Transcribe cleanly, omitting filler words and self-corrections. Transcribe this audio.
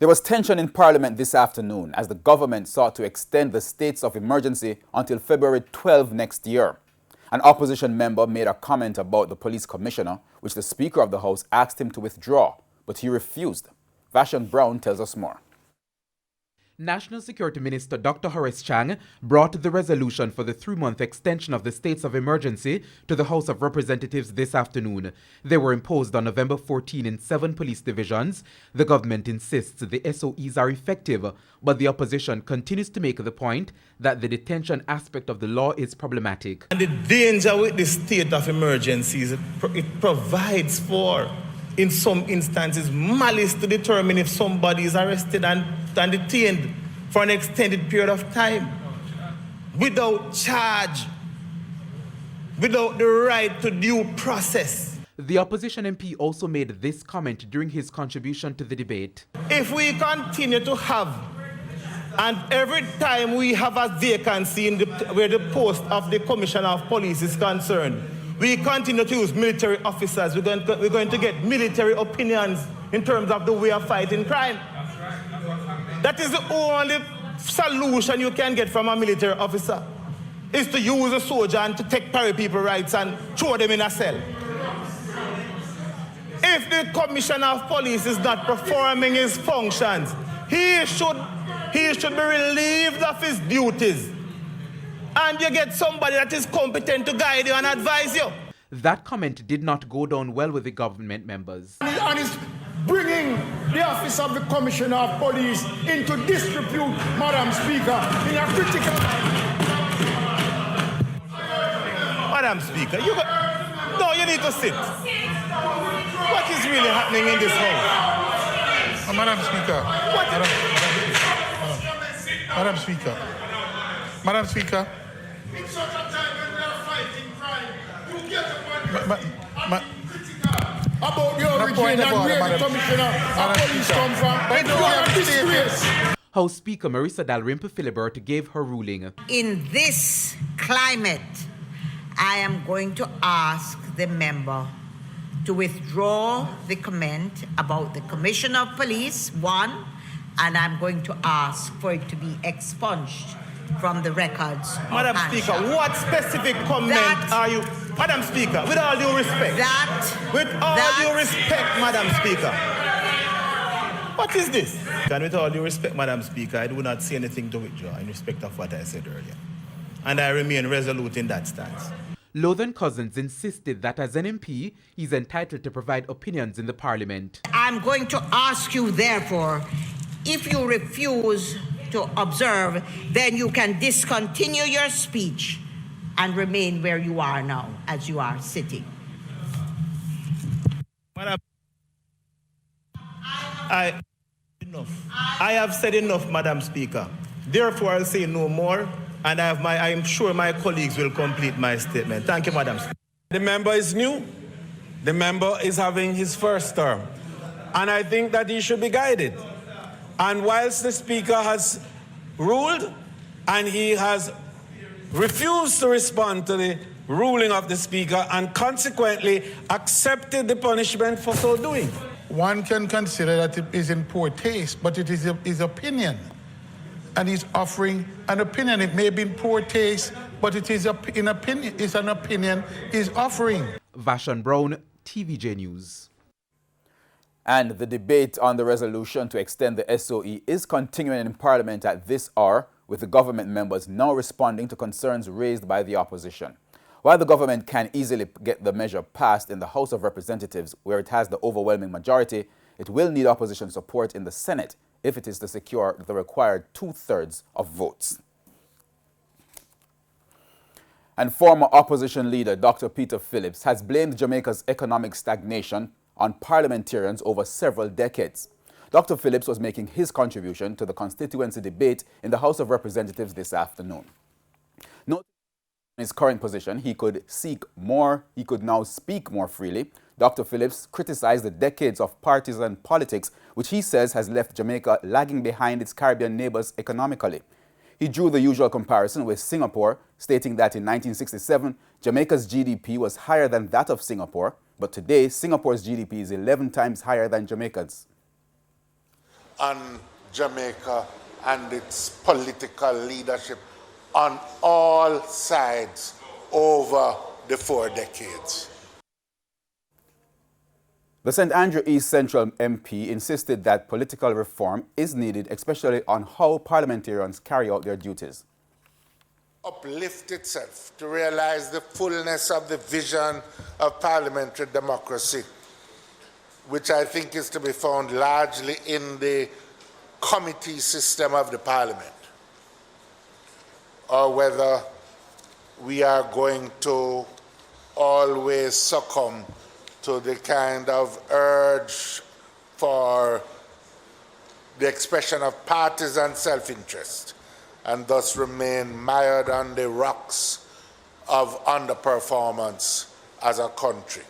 There was tension in Parliament this afternoon as the government sought to extend the states of emergency until February 12 next year. An opposition member made a comment about the police commissioner, which the Speaker of the House asked him to withdraw, but he refused. Vashon Brown tells us more. National Security Minister Dr. Horace Chang brought the resolution for the 3-month extension of the states of emergency to the House of Representatives this afternoon. They were imposed on November 14 in 7 police divisions. The government insists the SOEs are effective, but the opposition continues to make the point that the detention aspect of the law is problematic. And the danger with the state of emergencies, it provides for, in some instances, malice to determine if somebody is arrested and detained for an extended period of time without charge, without the right to due process. The opposition MP also made this comment during his contribution to the debate. If we continue to have, and every time we have a vacancy in where the post of the Commissioner of Police is concerned, we continue to use military officers, we're going to get military opinions in terms of the way of fighting crime. That is the only solution you can get from a military officer, is to use a soldier and to take parry people's rights and throw them in a cell. If the Commissioner of Police is not performing his functions, he should be relieved of his duties. And you get somebody that is competent to guide you and advise you. That comment did not go down well with the government members. And it's bringing the office of the Commissioner of Police into disrepute, Madam Speaker, in a critical... Madam Speaker, you need to sit. What is really happening in this house? Madam Speaker. Madam Speaker. Madam Speaker. In such a time when we are fighting crime, you get upon about the origin and where the Commissioner of Police come from. It's a disgrace. House Speaker Marissa Dalrymple-Philibert gave her ruling. In this climate, I am going to ask the member to withdraw the comment about the Commissioner of Police, one, and I'm going to ask for it to be expunged from the records. Madam Speaker, what specific comment are you... Madam Speaker, with all due respect. Due respect, Madam Speaker. What is this? And with all due respect, Madam Speaker, I do not say anything to withdraw in respect of what I said earlier. And I remain resolute in that stance. Lothan Cousins insisted that as an MP, he's entitled to provide opinions in the Parliament. I'm going to ask you, therefore, if you refuse to observe, then you can discontinue your speech and remain where you are now, as you are sitting. Madam, I have said enough, Madam Speaker. Therefore, I'll say no more, and I'm sure my colleagues will complete my statement. Thank you, Madam Speaker. The member is new. The member is having his first term. And I think that he should be guided. And whilst the Speaker has ruled and he has refused to respond to the ruling of the Speaker and consequently accepted the punishment for so doing. One can consider that it is in poor taste, but it is his opinion. And he's offering an opinion. It may be in poor taste, but it is an opinion he's offering. Vashon Brown, TVJ News. And the debate on the resolution to extend the SOE is continuing in Parliament at this hour, with the government members now responding to concerns raised by the opposition. While the government can easily get the measure passed in the House of Representatives, where it has the overwhelming majority, it will need opposition support in the Senate if it is to secure the required 2/3 of votes. And former opposition leader Dr. Peter Phillips has blamed Jamaica's economic stagnation on parliamentarians over several decades. Dr. Phillips was making his contribution to the constituency debate in the House of Representatives this afternoon. Noting his current position, he could now speak more freely. Dr. Phillips criticized the decades of partisan politics, which he says has left Jamaica lagging behind its Caribbean neighbors economically. He drew the usual comparison with Singapore, stating that in 1967, Jamaica's GDP was higher than that of Singapore, but today, Singapore's GDP is 11 times higher than Jamaica's. on Jamaica and its political leadership on all sides over the 4 decades. The St. Andrew East Central MP insisted that political reform is needed, especially on how parliamentarians carry out their duties. Uplift itself to realize the fullness of the vision of parliamentary democracy, which I think is to be found largely in the committee system of the parliament, or whether we are going to always succumb to the kind of urge for the expression of partisan self-interest and thus remain mired on the rocks of underperformance as a country.